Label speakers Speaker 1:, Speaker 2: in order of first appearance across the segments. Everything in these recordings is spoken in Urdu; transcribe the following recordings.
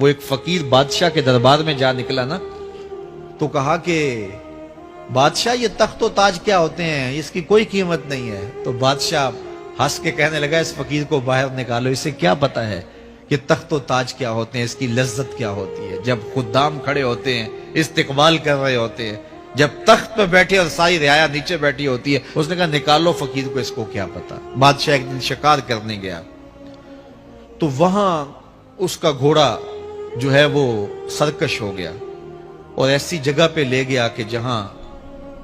Speaker 1: وہ ایک فقیر بادشاہ کے دربار میں جا نکلا نا، تو کہا کہ بادشاہ یہ تخت و تاج کیا ہوتے ہیں، اس کی کوئی قیمت نہیں ہے۔ تو بادشاہ ہنس کے کہنے لگا اس فقیر کو باہر نکالو، اسے کیا پتا ہے کہ تخت و تاج کیا ہوتے ہیں، اس کی لذت کیا ہوتی ہے۔ جب خدام کھڑے ہوتے ہیں، استقبال کر رہے ہوتے ہیں، جب تخت پہ بیٹھے اور ساری رعایا نیچے بیٹھی ہوتی ہے، اس نے کہا نکالو فقیر کو، اس کو کیا پتا۔ بادشاہ ایک دن شکار کرنے گیا تو وہاں اس کا گھوڑا جو ہے وہ سرکش ہو گیا اور ایسی جگہ پہ لے گیا کہ جہاں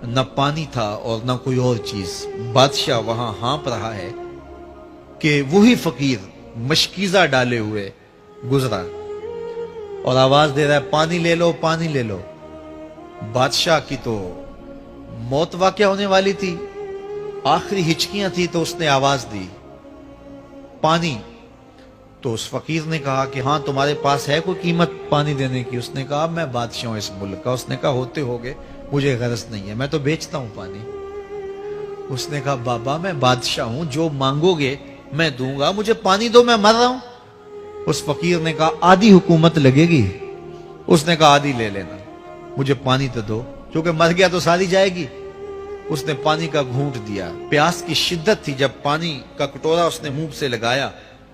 Speaker 1: نہ پانی تھا اور نہ کوئی اور چیز۔ بادشاہ وہاں ہانپ رہا ہے کہ وہی فقیر مشکیزہ ڈالے ہوئے گزرا اور آواز دے رہا ہے پانی لے لو، پانی لے لو۔ بادشاہ کی تو موت واقع ہونے والی تھی، آخری ہچکیاں تھی، تو اس نے آواز دی پانی۔ تو اس فقیر نے کہا کہ ہاں تمہارے پاس ہے کوئی قیمت پانی دینے کی؟ اس نے کہا میں بادشاہ ہوں اس ملک کا۔ اس نے کہا ہوتے ہوگے، مجھے غرض نہیں ہے، میں تو بیچتا ہوں پانی۔ اس نے کہا بابا میں بادشاہ ہوں، جو مانگو گے میں دوں گا، مجھے پانی دو، میں مر رہا ہوں۔ اس فقیر نے کہا آدھی حکومت لگے گی۔ اس نے کہا آدھی لے لینا، مجھے پانی تو دو، کیونکہ مر گیا تو ساری جائے گی۔ اس نے پانی کا گھونٹ دیا، پیاس کی شدت تھی، جب پانی کا کٹورا اس نے منہ سے لگایا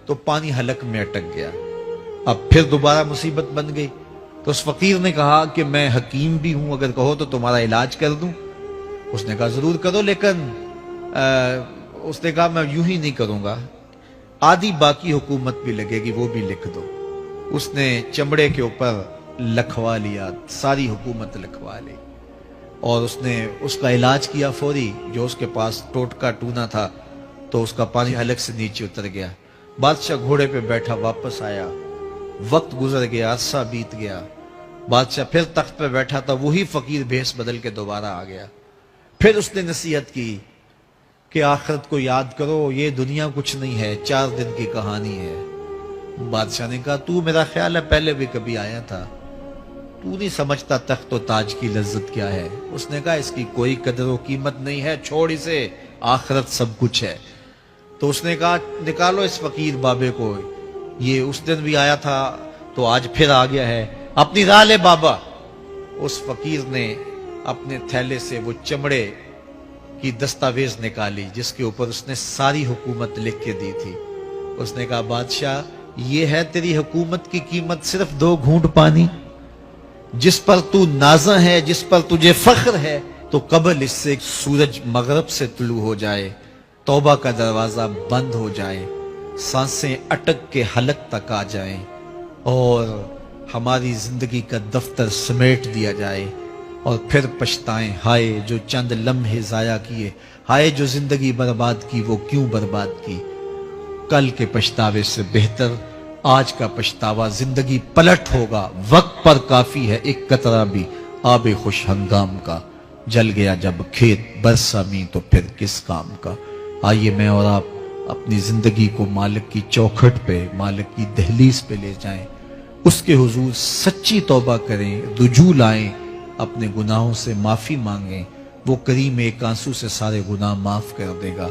Speaker 1: تو پانی حلق میں اٹک گیا۔ اب پھر دوبارہ مصیبت بن گئی۔ تو اس فقیر نے کہا کہ میں حکیم بھی ہوں، اگر کہو تو تمہارا علاج کر دوں۔ اس نے کہا ضرور کرو، لیکن اس نے کہا میں یوں ہی نہیں کروں گا، آدھی باقی حکومت بھی لگے گی، وہ بھی لکھ دو۔ اس نے چمڑے کے اوپر لکھوا لیا، ساری حکومت لکھوا لی، اور اس نے اس کا علاج کیا فوری۔ جو اس کے پاس ٹوٹکا ٹونا تھا تو اس کا پانی حلق سے نیچے اتر گیا۔ بادشاہ گھوڑے پہ بیٹھا واپس آیا، وقت گزر گیا، عرصہ بیت گیا۔ بادشاہ پھر تخت پہ بیٹھا تھا، وہی فقیر بھیس بدل کے دوبارہ آ گیا۔ پھر اس نے نصیحت کی کہ آخرت کو یاد کرو، یہ دنیا کچھ نہیں ہے، 4 دن کی کہانی ہے۔ بادشاہ نے کہا تو میرا خیال ہے پہلے بھی کبھی آیا تھا، تو نہیں سمجھتا تخت و تاج کی لذت کیا ہے۔ اس نے کہا اس کی کوئی قدر و قیمت نہیں ہے، چھوڑ اسے، آخرت سب کچھ ہے۔ تو اس نے کہا نکالو اس فقیر بابے کو، یہ اس دن بھی آیا تھا تو آج پھر آ گیا ہے، اپنی راہ لے بابا۔ اس فقیر نے اپنے تھیلے سے وہ چمڑے کی دستاویز نکالی جس کے اوپر اس نے ساری حکومت لکھ کے دی تھی۔ اس نے کہا بادشاہ یہ ہے تیری حکومت کی قیمت، صرف 2 گھونٹ پانی، جس پر تو نازاں ہے، جس پر تجھے فخر ہے، تو قبل اس سے سورج مغرب سے طلوع ہو جائے، توبہ کا دروازہ بند ہو جائے، سانسیں اٹک کے حلق تک آ جائیں، اور ہماری زندگی کا دفتر سمیٹ دیا جائے، اور پھر پچھتائیں ہائے جو چند لمحے ضائع کیے، ہائے جو زندگی برباد کی، وہ کیوں برباد کی۔ کل کے پچھتاوے سے بہتر آج کا پچھتاوا، زندگی پلٹ ہوگا، وقت پر کافی ہے ایک قطرہ بھی آب خوش ہنگام کا، جل گیا جب کھیت برسا می تو پھر کس کام کا۔ آئیے میں اور آپ اپنی زندگی کو مالک کی چوکھٹ پہ، مالک کی دہلیز پہ لے جائیں، اس کے حضور سچی توبہ کریں، رجوع لائیں، اپنے گناہوں سے معافی مانگیں، وہ کریم ایک آنسو سے سارے گناہ معاف کر دے گا۔